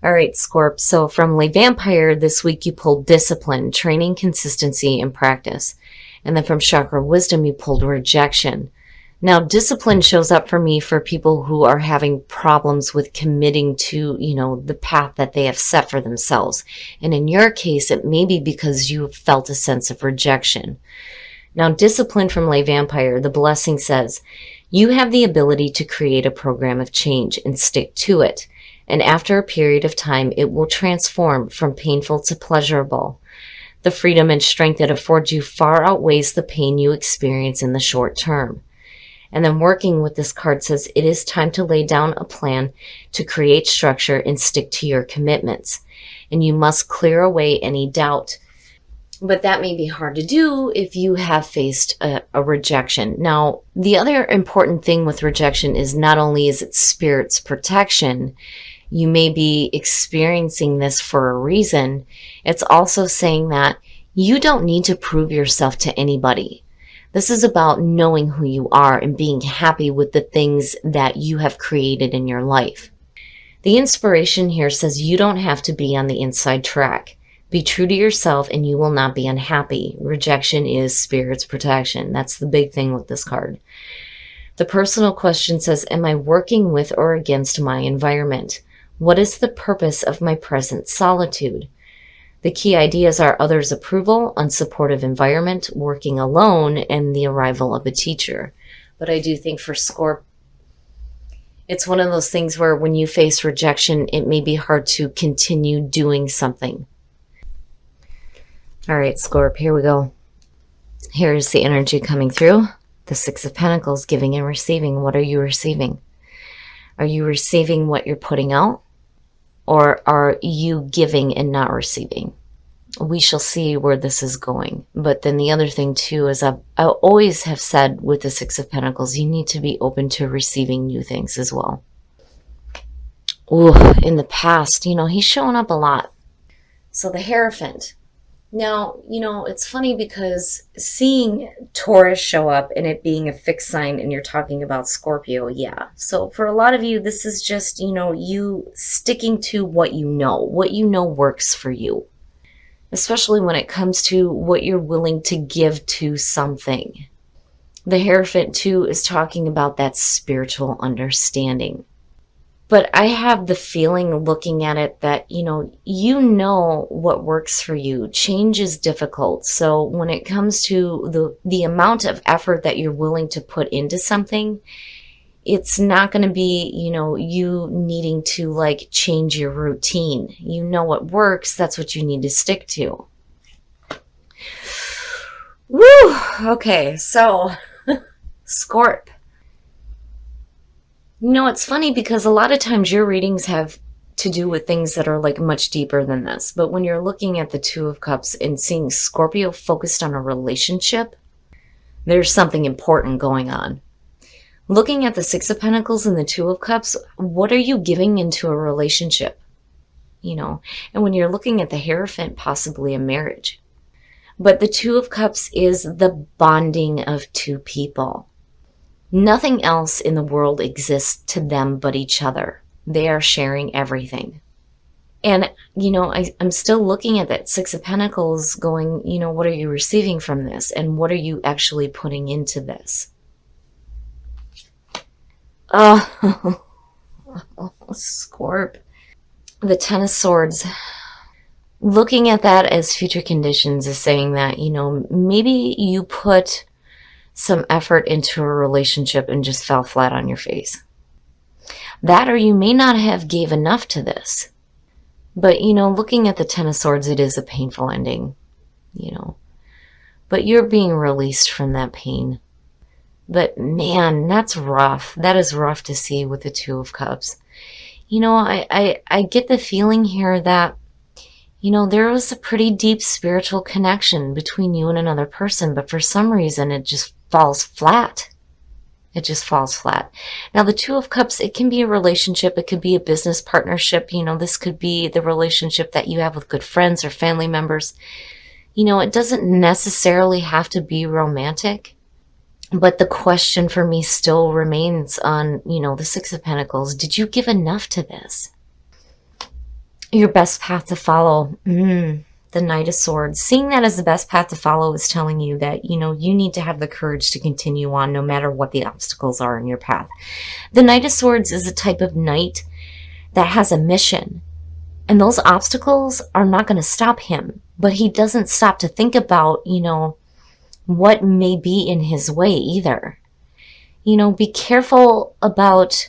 All right, Scorp. So from Le Vampire this week, you pulled discipline, training, consistency, and practice. And then from Chakra Wisdom, you pulled rejection. Now, discipline shows up for me for people who are having problems with committing to, the path that they have set for themselves. And in your case, it may be because you felt a sense of rejection. Now, discipline from Le Vampire, the blessing says, you have the ability to create a program of change and stick to it. And after a period of time, it will transform from painful to pleasurable. The freedom and strength it affords you far outweighs the pain you experience in the short term. And then working with this card says it is time to lay down a plan to create structure and stick to your commitments. And you must clear away any doubt. But that may be hard to do if you have faced a rejection. Now, the other important thing with rejection is not only is it spirit's protection, you may be experiencing this for a reason. It's also saying that you don't need to prove yourself to anybody. This is about knowing who you are and being happy with the things that you have created in your life. The inspiration here says you don't have to be on the inside track. Be true to yourself and you will not be unhappy. Rejection is spirit's protection. That's the big thing with this card. The personal question says, am I working with or against my environment? What is the purpose of my present solitude? The key ideas are others' approval, unsupportive environment, working alone, and the arrival of a teacher. But I do think for Scorp, it's one of those things where when you face rejection, it may be hard to continue doing something. All right, Scorp, here we go. Here's the energy coming through. The Six of Pentacles, giving and receiving. What are you receiving? Are you receiving what you're putting out? Or are you giving and not receiving? We shall see where this is going. But then the other thing too is I always have said with the Six of Pentacles, you need to be open to receiving new things as well. Ooh, in the past, he's showing up a lot. So the Hierophant. Now, it's funny because seeing Taurus show up and it being a fixed sign and you're talking about Scorpio, yeah. So for a lot of you, this is just, you sticking to what you know works for you. Especially when it comes to what you're willing to give to something. The Hierophant too is talking about that spiritual understanding. But I have the feeling looking at it that, you know what works for you. Change is difficult. So when it comes to the amount of effort that you're willing to put into something, it's not going to be, you needing to change your routine. You know what works. That's what you need to stick to. Woo! Okay, so Scorp. It's funny because a lot of times your readings have to do with things that are much deeper than this. But when you're looking at the Two of Cups and seeing Scorpio focused on a relationship, there's something important going on. Looking at the Six of Pentacles and the Two of Cups, what are you giving into a relationship? And when you're looking at the Hierophant, possibly a marriage. But the Two of Cups is the bonding of two people. Nothing else in the world exists to them but each other. They are sharing everything. And, I'm still looking at that Six of Pentacles going, what are you receiving from this? And what are you actually putting into this? Oh, Scorp. The Ten of Swords. Looking at that as future conditions is saying that, maybe you put some effort into a relationship and just fell flat on your face. That, or you may not have gave enough to this. But, looking at the Ten of Swords, it is a painful ending, But you're being released from that pain. But man, that's rough. That is rough to see with the Two of Cups. I get the feeling here that, there was a pretty deep spiritual connection between you and another person, but for some reason it just falls flat. It just falls flat. Now, the Two of Cups, it can be a relationship. It could be a business partnership. This could be the relationship that you have with good friends or family members. It doesn't necessarily have to be romantic. But the question for me still remains on, the Six of Pentacles. Did you give enough to this? Your best path to follow. The Knight of Swords. Seeing that as the best path to follow is telling you that, you need to have the courage to continue on no matter what the obstacles are in your path. The Knight of Swords is a type of knight that has a mission. And those obstacles are not going to stop him. But he doesn't stop to think about, what may be in his way either. Be careful about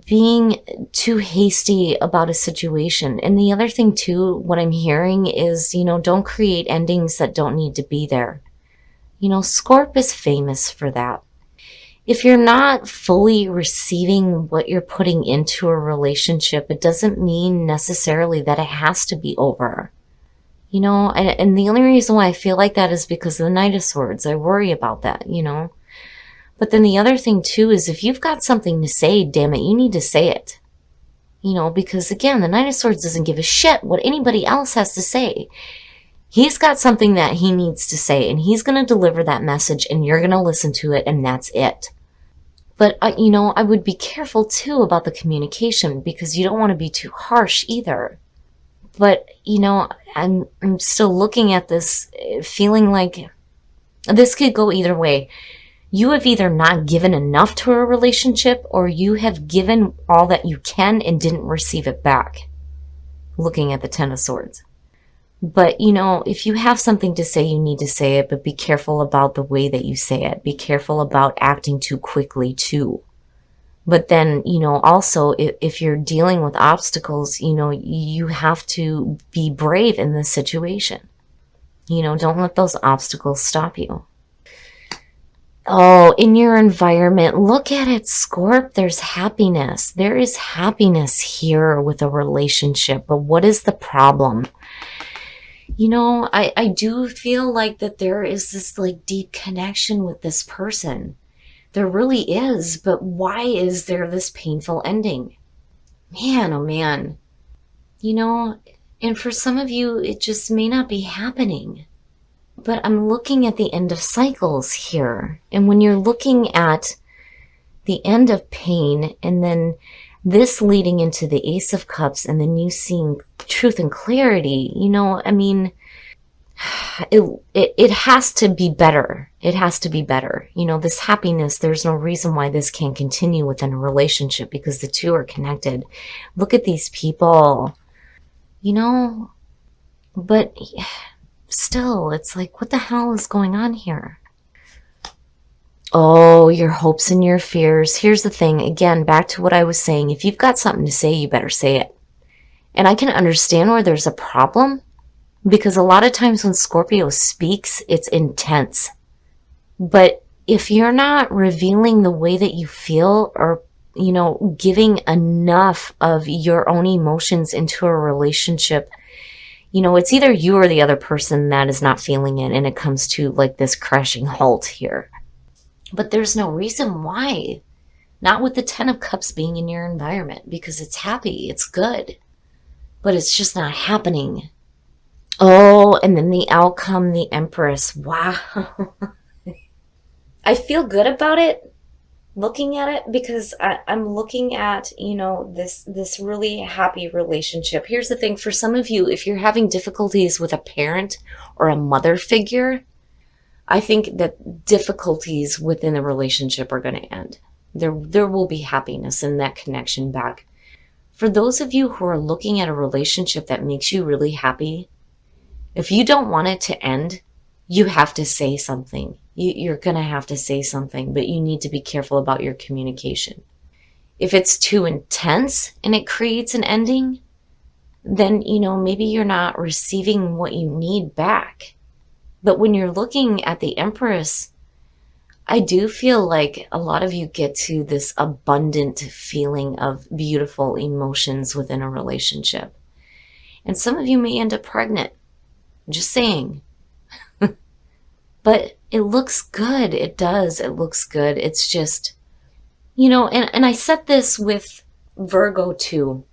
being too hasty about a situation. And the other thing too, what I'm hearing is, don't create endings that don't need to be there. Scorp is famous for that. If you're not fully receiving what you're putting into a relationship, it doesn't mean necessarily that it has to be over. And the only reason why I feel like that is because of the Knight of Swords. I worry about that, But then the other thing too is if you've got something to say, damn it, you need to say it. Because again, the Knight of Swords doesn't give a shit what anybody else has to say. He's got something that he needs to say, and he's going to deliver that message, and you're going to listen to it, and that's it. But, I would be careful too about the communication because you don't want to be too harsh either. But, I'm still looking at this feeling like this could go either way. You have either not given enough to a relationship or you have given all that you can and didn't receive it back. Looking at the Ten of Swords. But, if you have something to say, you need to say it, but be careful about the way that you say it. Be careful about acting too quickly too. But then, also, if you're dealing with obstacles, you have to be brave in this situation. Don't let those obstacles stop you. Oh, in your environment, look at it, Scorp. There's happiness. There is happiness here with a relationship. But what is the problem? I do feel like that there is this deep connection with this person. There really is. But why is there this painful ending? Man, oh man. And for some of you, it just may not be happening. But I'm looking at the end of cycles here. And when you're looking at the end of pain and then this leading into the Ace of Cups and then you seeing truth and clarity, it has to be better. It has to be better. This happiness, there's no reason why this can't continue within a relationship because the two are connected. Look at these people, but still, it's like, what the hell is going on here? Oh, your hopes and your fears. Here's the thing. Again, back to what I was saying. If you've got something to say, you better say it. And I can understand where there's a problem because a lot of times when Scorpio speaks, it's intense. But if you're not revealing the way that you feel or, giving enough of your own emotions into a relationship, it's either you or the other person that is not feeling it, and it comes to this crashing halt here. But there's no reason why. Not with the Ten of Cups being in your environment, because it's happy, it's good. But it's just not happening. Oh, and then the outcome, the Empress. Wow. I feel good about it. Looking at it because I'm looking at, this really happy relationship. Here's the thing. For some of you, if you're having difficulties with a parent or a mother figure, I think that difficulties within the relationship are going to end. There will be happiness in that connection back. For those of you who are looking at a relationship that makes you really happy, if you don't want it to end, you have to say something. You're going to have to say something, but you need to be careful about your communication. If it's too intense and it creates an ending, then, maybe you're not receiving what you need back. But when you're looking at the Empress, I do feel like a lot of you get to this abundant feeling of beautiful emotions within a relationship. And some of you may end up pregnant. Just saying. But it looks good. It does. It looks good. It's just, and I said this with Virgo too.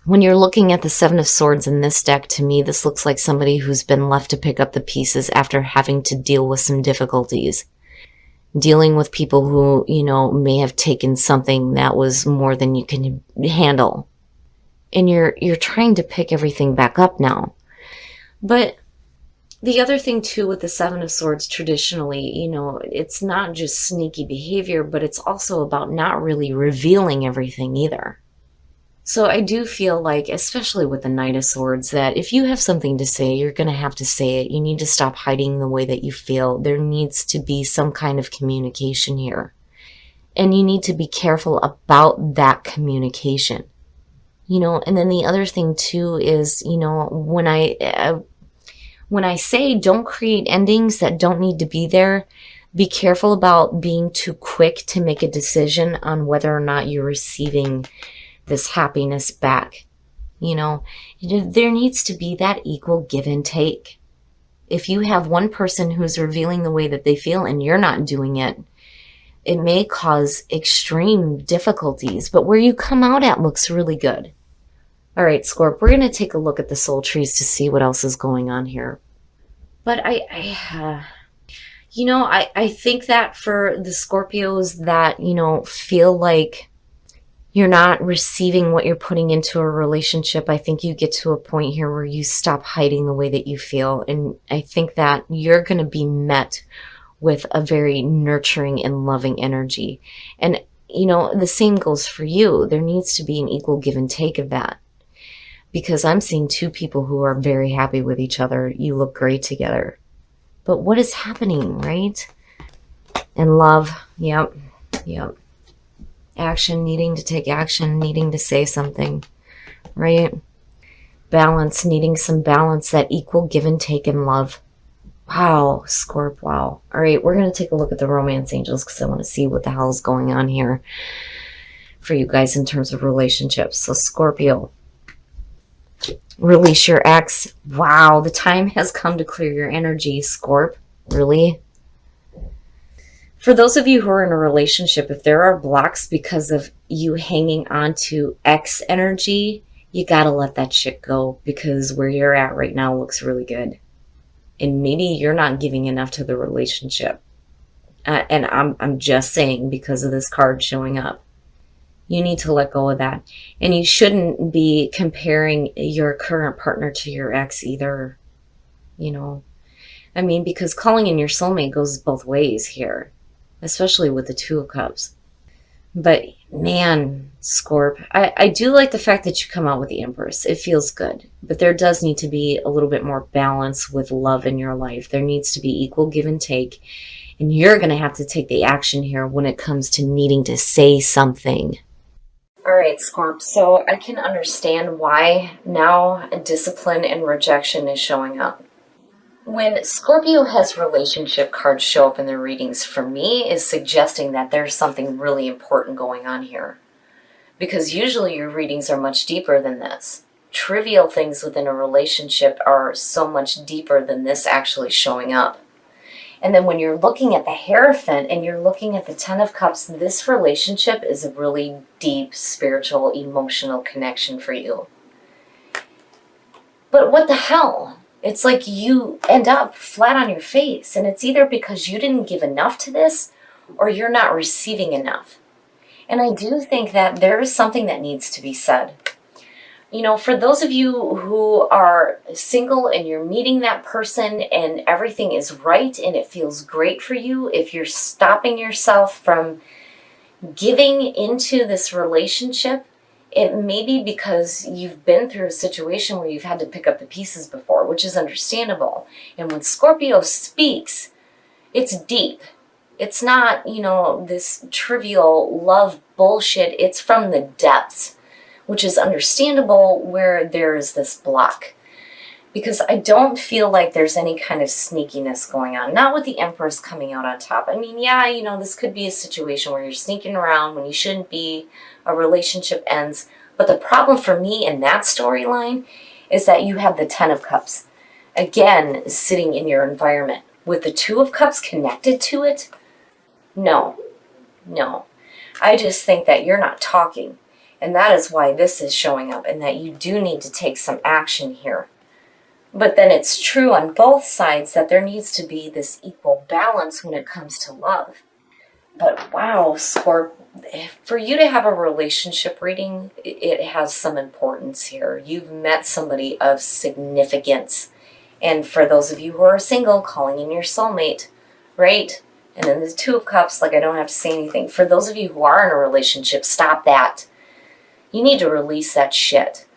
When you're looking at the Seven of Swords in this deck, to me, this looks like somebody who's been left to pick up the pieces after having to deal with some difficulties. Dealing with people who, may have taken something that was more than you can handle. and you're trying to pick everything back up now. But the other thing too with the Seven of Swords traditionally, it's not just sneaky behavior, but it's also about not really revealing everything either. So I do feel like, especially with the Knight of Swords, that if you have something to say, you're going to have to say it. You need to stop hiding the way that you feel. There needs to be some kind of communication here. And you need to be careful about that communication. And then the other thing too is, when I say don't create endings that don't need to be there, be careful about being too quick to make a decision on whether or not you're receiving this happiness back. There needs to be that equal give and take. If you have one person who's revealing the way that they feel and you're not doing it, it may cause extreme difficulties, but where you come out at looks really good. All right, Scorp, we're going to take a look at the soul trees to see what else is going on here. But I think that for the Scorpios that, feel like you're not receiving what you're putting into a relationship, I think you get to a point here where you stop hiding the way that you feel. And I think that you're going to be met with a very nurturing and loving energy. And, the same goes for you. There needs to be an equal give and take of that. Because I'm seeing two people who are very happy with each other. You look great together. But what is happening, right? And love, yep. Action, needing to take action, needing to say something, right? Balance, needing some balance, that equal give and take in love. Wow, Scorp, wow. All right, we're going to take a look at the romance angels because I want to see what the hell is going on here for you guys in terms of relationships. So Scorpio, release your ex. Wow, the time has come to clear your energy, Scorp. Really? For those of you who are in a relationship, if there are blocks because of you hanging on to ex energy, you got to let that shit go because where you're at right now looks really good. And maybe you're not giving enough to the relationship. And I'm just saying because of this card showing up. You need to let go of that. And you shouldn't be comparing your current partner to your ex either. Because calling in your soulmate goes both ways here. Especially with the Two of Cups. But man, Scorp, I do like the fact that you come out with the Empress. It feels good. But there does need to be a little bit more balance with love in your life. There needs to be equal give and take. And you're going to have to take the action here when it comes to needing to say something. All right, Scorp, so I can understand why now discipline and rejection is showing up. When Scorpio has relationship cards show up in their readings, for me, is suggesting that there's something really important going on here. Because usually your readings are much deeper than this. Trivial things within a relationship are so much deeper than this actually showing up. And then when you're looking at the Hierophant and you're looking at the Ten of Cups, this relationship is a really deep, spiritual, emotional connection for you. But what the hell? It's like you end up flat on your face, and it's either because you didn't give enough to this or you're not receiving enough. And I do think that there is something that needs to be said. For those of you who are single and you're meeting that person and everything is right and it feels great for you, if you're stopping yourself from giving into this relationship, it may be because you've been through a situation where you've had to pick up the pieces before, which is understandable. And when Scorpio speaks, it's deep. It's not, this trivial love bullshit. It's from the depths, which is understandable where there is this block. Because I don't feel like there's any kind of sneakiness going on. Not with the Empress coming out on top. This could be a situation where you're sneaking around when you shouldn't be. A relationship ends. But the problem for me in that storyline is that you have the Ten of Cups. Again, sitting in your environment. With the Two of Cups connected to it? No. I just think that you're not talking. And that is why this is showing up. And that you do need to take some action here. But then it's true on both sides that there needs to be this equal balance when it comes to love. But wow, Scorp, For you to have a relationship reading, it has some importance here. You've met somebody of significance. And for those of you who are single, calling in your soulmate, right? And then the Two of Cups, like I don't have to say anything. For those of you who are in a relationship, stop that. You need to release that shit.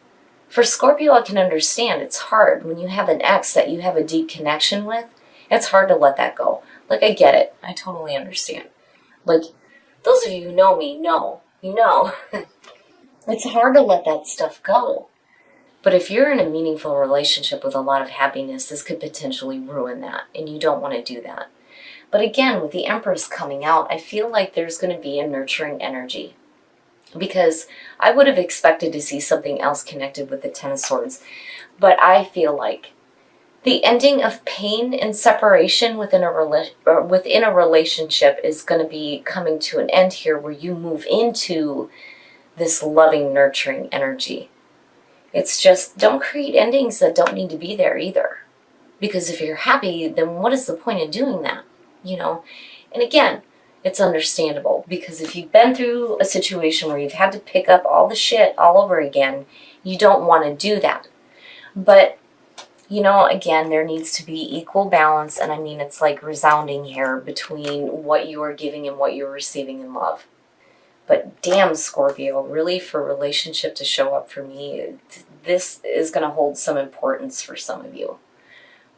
For Scorpio, I can understand it's hard when you have an ex that you have a deep connection with. It's hard to let that go. Like, I get it. I totally understand. Like, those of you who know me know. You know. It's hard to let that stuff go. But if you're in a meaningful relationship with a lot of happiness, this could potentially ruin that, and you don't want to do that. But again, with the Empress coming out, I feel like there's going to be a nurturing energy. Because I would have expected to see something else connected with the Ten of Swords. But I feel like the ending of pain and separation within a relationship is going to be coming to an end here, where you move into this loving, nurturing energy. It's just, don't create endings that don't need to be there either. Because if you're happy, then what is the point of doing that? You know? And again, it's understandable, because if you've been through a situation where you've had to pick up all the shit all over again, you don't want to do that. But, you know, again, there needs to be equal balance, and I mean, it's like resounding here between what you are giving and what you're receiving in love. But damn, Scorpio, really, for a relationship to show up for me, this is going to hold some importance for some of you.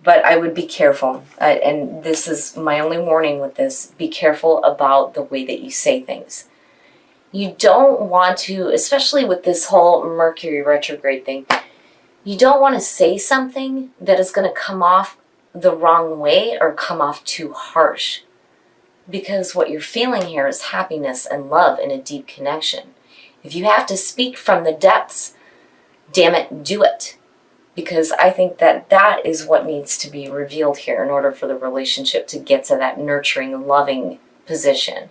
But I would be careful, and this is my only warning with this, be careful about the way that you say things. You don't want to, especially with this whole Mercury retrograde thing, you don't want to say something that is going to come off the wrong way or come off too harsh. Because what you're feeling here is happiness and love and a deep connection. If you have to speak from the depths, damn it, do it. Because I think that that is what needs to be revealed here in order for the relationship to get to that nurturing, loving position.